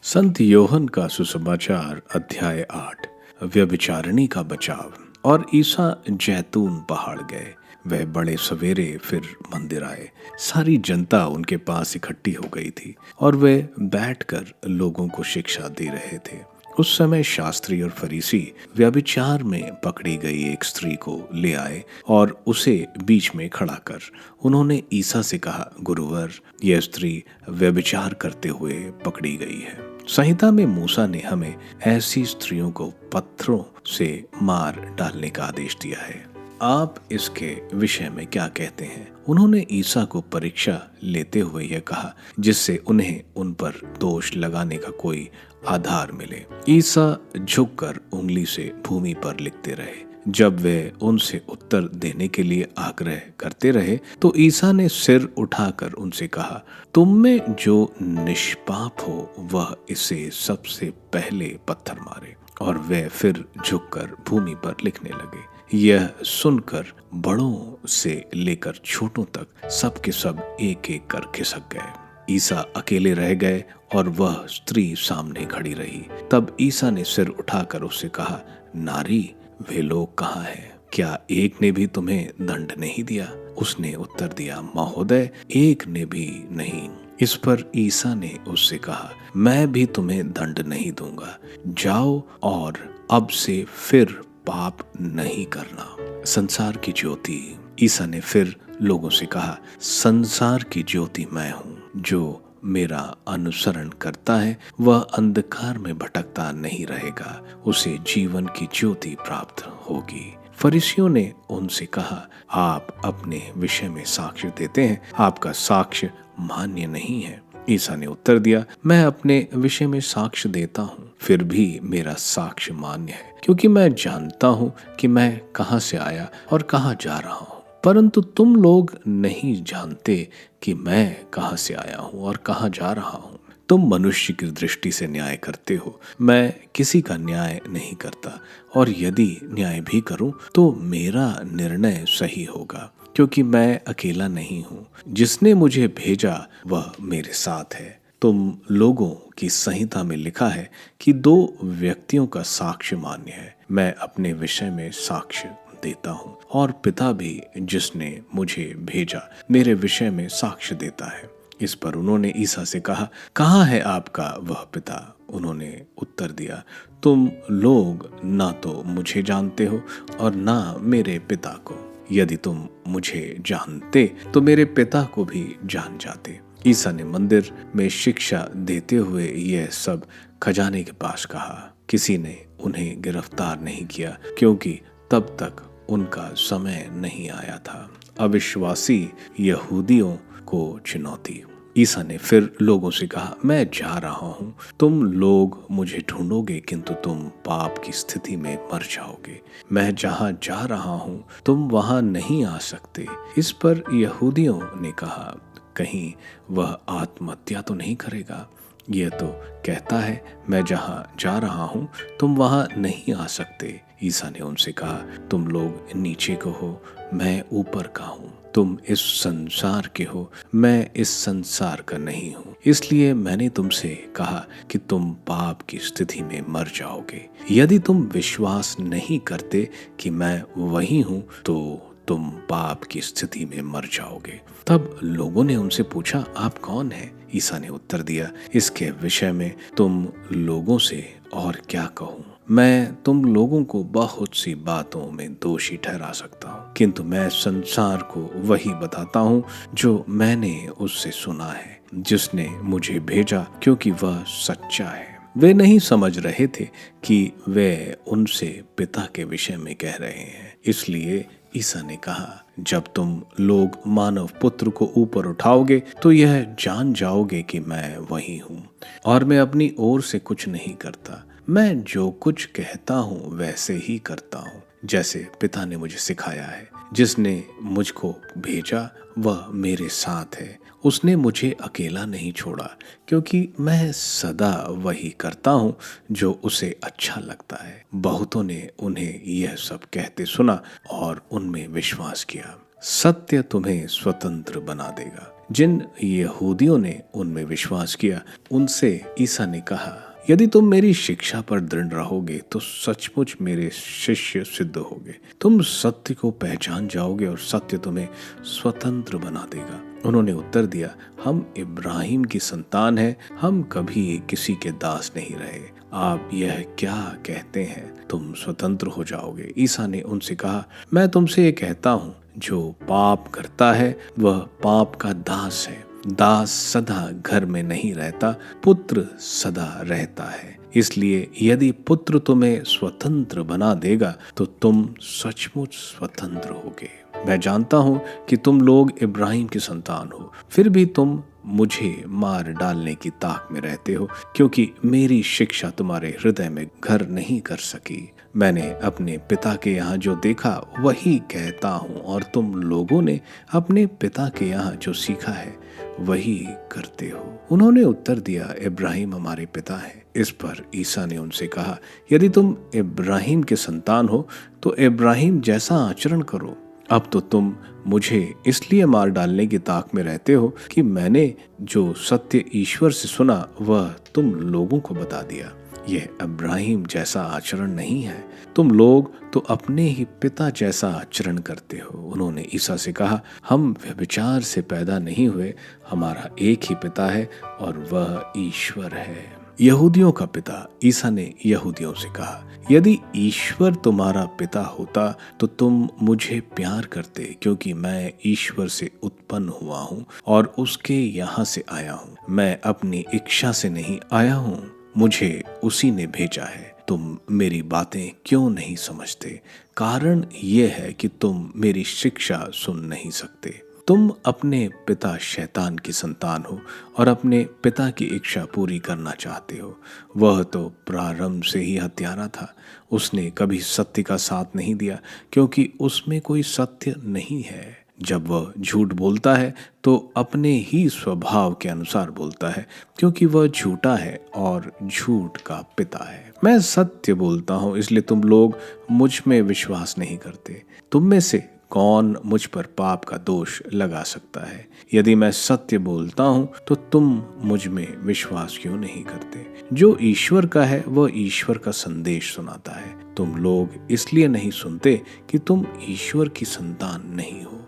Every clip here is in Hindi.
संत योहन का सुसमाचार अध्याय 8। व्यभिचारिणी का बचाव। और ईसा जैतून पहाड़ गए। वह बड़े सवेरे फिर मंदिर आए। सारी जनता उनके पास इकट्ठी हो गई थी और वे बैठकर लोगों को शिक्षा दे रहे थे। उस समय शास्त्री और फरीसी व्यभिचार में पकड़ी गई एक स्त्री को ले आए और उसे बीच में खड़ा कर उन्होंने ईसा से कहा, गुरुवर, यह स्त्री व्यभिचार करते हुए पकड़ी गई है। संहिता में मूसा ने हमें ऐसी स्त्रियों को पत्थरों से मार डालने का आदेश दिया है। आप इसके विषय में क्या कहते हैं? उन्होंने ईसा को परीक्षा लेते हुए यह कहा जिससे उन्हें उन पर दोष लगाने का कोई आधार मिले। ईसा झुककर उंगली से भूमि पर लिखते रहे। जब वे उनसे उत्तर देने के लिए आग्रह करते रहे तो ईसा ने सिर उठाकर उनसे कहा, तुम में जो निष्पाप हो वह इसे सबसे पहले पत्थर मारे। और वे फिर झुककर भूमि पर लिखने लगे। यह सुनकर बड़ों से लेकर छोटों तक सब के सब एक एक कर खिसक गए। ईसा अकेले रह गए और वह स्त्री सामने खड़ी रही। तब ईसा ने सिर उठाकर उससे कहा, नारी, वे लोग कहाँ हैं? क्या एक ने भी तुम्हें दंड नहीं दिया? उसने उत्तर दिया, महोदय, एक ने भी नहीं। इस पर ईसा ने उससे कहा, मैं भी तुम्हें दंड नहीं दूंगा। जाओ और अब से फिर पाप नहीं करना। संसार की ज्योति। ईसा ने फिर लोगों से कहा, संसार की ज्योति मैं हूँ। जो मेरा अनुसरण करता है वह अंधकार में भटकता नहीं रहेगा, उसे जीवन की ज्योति प्राप्त होगी। फरीसियों ने उनसे कहा, आप अपने विषय में साक्ष्य देते हैं, आपका साक्ष्य मान्य नहीं है। ईसा ने उत्तर दिया, मैं अपने विषय में साक्ष्य देता हूँ, फिर भी मेरा साक्ष्य मान्य है, क्योंकि मैं जानता हूँ कि मैं कहाँ से आया और कहाँ जा रहा हूँ। परंतु तुम लोग नहीं जानते कि मैं कहाँ से आया हूँ और कहाँ जा रहा हूँ। तुम मनुष्य की दृष्टि से न्याय करते हो, मैं किसी का न्याय नहीं करता, और यदि न्याय भी करूं तो मेरा निर्णय सही होगा, क्योंकि मैं अकेला नहीं हूँ। जिसने मुझे भेजा वह मेरे साथ है। तुम लोगों की संहिता में लिखा है कि 2 व्यक्तियों का साक्ष्य मान्य है। मैं अपने विषय में साक्ष्य देता हूँ और पिता भी जिसने मुझे भेजा मेरे विषय में साक्ष्य देता है। इस पर उन्होंने ईसा से कहा, कहाँ है आपका वह पिता? उन्होंने उत्तर दिया, तुम लोग ना तो मुझे जानते हो और ना मेरे पिता को। यदि तुम मुझे जानते तो मेरे पिता को भी जान जाते। ईसा ने मंदिर में शिक्षा देते हुए यह सब खजाने के पास कहा। किसी ने उन्हें गिरफ्तार नहीं किया, क्योंकि तब तक उनका समय नहीं आया था। अविश्वासी यहूदियों को चुनौती। ईसा ने फिर लोगों से कहा, मैं जा रहा हूँ, तुम लोग मुझे ढूंढोगे, किंतु तुम पाप की स्थिति में मर जाओगे। मैं जहाँ जा रहा हूँ तुम वहाँ नहीं आ सकते। इस पर यहूदियों ने कहा, कहीं वह आत्महत्या तो नहीं करेगा? यह तो कहता है, मैं जहाँ जा रहा हूँ तुम वहाँ नहीं आ सकते। ईसा ने उनसे कहा, तुम लोग नीचे को हो, मैं ऊपर का हूँ। तुम इस संसार के हो, मैं इस संसार का नहीं हूँ। इसलिए मैंने तुमसे कहा कि तुम पाप की स्थिति में मर जाओगे। यदि तुम विश्वास नहीं करते कि मैं वही हूँ तो तुम पाप की स्थिति में मर जाओगे। तब लोगों ने उनसे पूछा, आप कौन हैं? ईसा ने उत्तर दिया, इसके विषय में तुम लोगों से और क्या कहूँ? मैं तुम लोगों को बहुत सी बातों में दोषी ठहरा सकता हूँ, किंतु मैं संसार को वही बताता हूँ जो मैंने उससे सुना है, जिसने मुझे भेजा, क्योंकि वह सच्चा है। वे नहीं समझ रहे थे कि वे उनसे पिता के विषय में कह रहे हैं। इसलिए ईसा ने कहा, जब तुम लोग मानव पुत्र को ऊपर उठाओगे तो यह जान जाओगे कि मैं वही हूँ, और मैं अपनी ओर से कुछ नहीं करता। मैं जो कुछ कहता हूँ वैसे ही करता हूँ, जैसे पिता ने मुझे सिखाया है। जिसने मुझको भेजा वह मेरे साथ है। उसने मुझे अकेला नहीं छोड़ा, क्योंकि मैं सदा वही करता हूँ जो उसे अच्छा लगता है। बहुतों ने उन्हें यह सब कहते सुना और उनमें विश्वास किया। सत्य तुम्हें स्वतंत्र बना देगा। जिन यहूदियों ने उनमें विश्वास किया उनसे ईसा ने कहा, यदि तुम मेरी शिक्षा पर दृढ़ रहोगे तो सचमुच मेरे शिष्य सिद्ध होगे। तुम सत्य को पहचान जाओगे और सत्य तुम्हें स्वतंत्र बना देगा। उन्होंने उत्तर दिया, हम इब्राहिम की संतान हैं, हम कभी किसी के दास नहीं रहे। आप यह क्या कहते हैं, तुम स्वतंत्र हो जाओगे? ईसा ने उनसे कहा, मैं तुमसे ये कहता हूँ, जो पाप करता है वह पाप का दास है। दास सदा घर में नहीं रहता, पुत्र सदा रहता है। इसलिए यदि पुत्र तुम्हें स्वतंत्र बना देगा तो तुम सचमुच स्वतंत्र होगे। मैं जानता हूं कि तुम लोग इब्राहिम की संतान हो, फिर भी तुम मुझे मार डालने की ताक में रहते हो, क्योंकि मेरी शिक्षा तुम्हारे हृदय में घर नहीं कर सकी। मैंने अपने पिता के यहाँ जो देखा वही कहता हूँ, और तुम लोगों ने अपने पिता के यहाँ जो सीखा है वही करते हो। उन्होंने उत्तर दिया, इब्राहिम हमारे पिता है। इस पर ईसा ने उनसे कहा, यदि तुम इब्राहिम के संतान हो तो इब्राहिम जैसा आचरण करो। अब तो तुम मुझे इसलिए मार डालने की ताक में रहते हो कि मैंने जो सत्य ईश्वर से सुना वह तुम लोगों को बता दिया। यह इब्राहिम जैसा आचरण नहीं है। तुम लोग तो अपने ही पिता जैसा आचरण करते हो। उन्होंने ईसा से कहा, हम व्यभिचार से पैदा नहीं हुए, हमारा एक ही पिता है और वह ईश्वर है। यहूदियों का पिता। ईसा ने यहूदियों से कहा, यदि ईश्वर तुम्हारा पिता होता तो तुम मुझे प्यार करते, क्योंकि मैं ईश्वर से उत्पन्न हुआ हूँ और उसके यहाँ से आया हूँ। मैं अपनी इच्छा से नहीं आया हूँ, मुझे उसी ने भेजा है। तुम मेरी बातें क्यों नहीं समझते? कारण यह है कि तुम मेरी शिक्षा सुन नहीं सकते। तुम अपने पिता शैतान की संतान हो और अपने पिता की इच्छा पूरी करना चाहते हो। वह तो प्रारंभ से ही हत्यारा था, उसने कभी सत्य का साथ नहीं दिया, क्योंकि उसमें कोई सत्य नहीं है। जब वह झूठ बोलता है तो अपने ही स्वभाव के अनुसार बोलता है, क्योंकि वह झूठा है और झूठ का पिता है। मैं सत्य बोलता हूँ, इसलिए तुम लोग मुझ में विश्वास नहीं करते। तुम में से कौन मुझ पर पाप का दोष लगा सकता है? यदि मैं सत्य बोलता हूँ तो तुम मुझ में विश्वास क्यों नहीं करते? जो ईश्वर का है वह ईश्वर का संदेश सुनाता है। तुम लोग इसलिए नहीं सुनते कि तुम ईश्वर की संतान नहीं हो।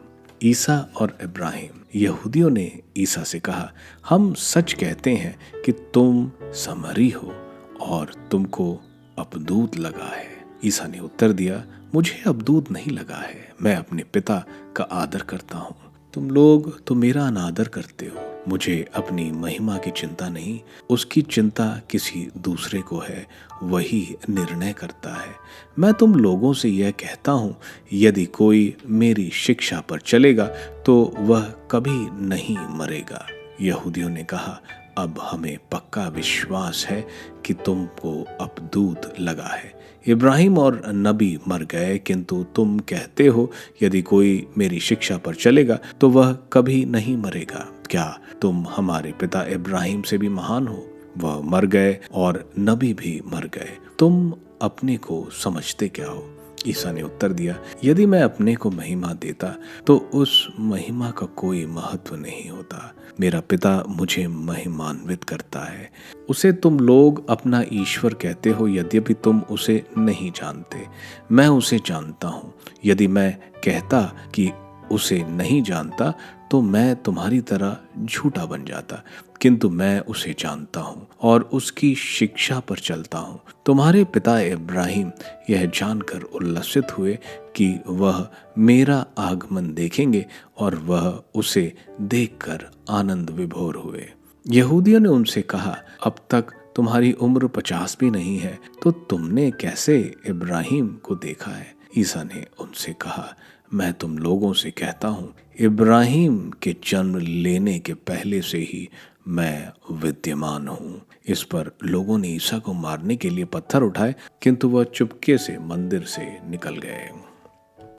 ईसा और इब्राहिम। यहूदियों ने ईसा से कहा, हम सच कहते हैं कि तुम समरी हो और तुमको अपदूत लगा है। ईसा ने उत्तर दिया, मुझे अपदूत नहीं लगा है, मैं अपने पिता का आदर करता हूँ। तुम लोग तो मेरा अनादर करते हो। मुझे अपनी महिमा की चिंता नहीं, उसकी चिंता किसी दूसरे को है, वही निर्णय करता है। मैं तुम लोगों से यह कहता हूँ, यदि कोई मेरी शिक्षा पर चलेगा तो वह कभी नहीं मरेगा। यहूदियों ने कहा, अब हमें पक्का विश्वास है कि तुमको अपदूत लगा है। इब्राहिम और नबी मर गए, किंतु तुम कहते हो यदि कोई मेरी शिक्षा पर चलेगा तो वह कभी नहीं मरेगा। क्या तुम हमारे पिता इब्राहिम से भी महान हो? वह मर गए और नबी भी मर गए, तुम अपने को समझते क्या हो? ईसा ने उत्तर दिया, यदि मैं अपने को महिमा देता तो उस महिमा का कोई महत्व नहीं होता। मेरा पिता मुझे महिमान्वित करता है। उसे तुम लोग अपना ईश्वर कहते हो, यद्यपि तुम उसे नहीं जानते। मैं उसे जानता हूँ। यदि मैं कहता कि उसे नहीं जानता तो मैं तुम्हारी तरह झूठा बन जाता, किंतु मैं उसे जानता हूँ और उसकी शिक्षा पर चलता हूँ। तुम्हारे पिता इब्राहिम यह जानकर उल्लसित हुए कि वह मेरा आगमन देखेंगे और वह उसे देखकर आनंद विभोर हुए। यहूदियों ने उनसे कहा, अब तक तुम्हारी उम्र 50 भी नहीं है, तो तुमने कैसे इब्राहिम को देखा है? ईसा ने उनसे कहा, मैं तुम लोगों से कहता हूँ, इब्राहिम के जन्म लेने के पहले से ही मैं विद्यमान हूँ। इस पर लोगों ने ईसा को मारने के लिए पत्थर उठाए, किंतु वह चुपके से मंदिर से निकल गए।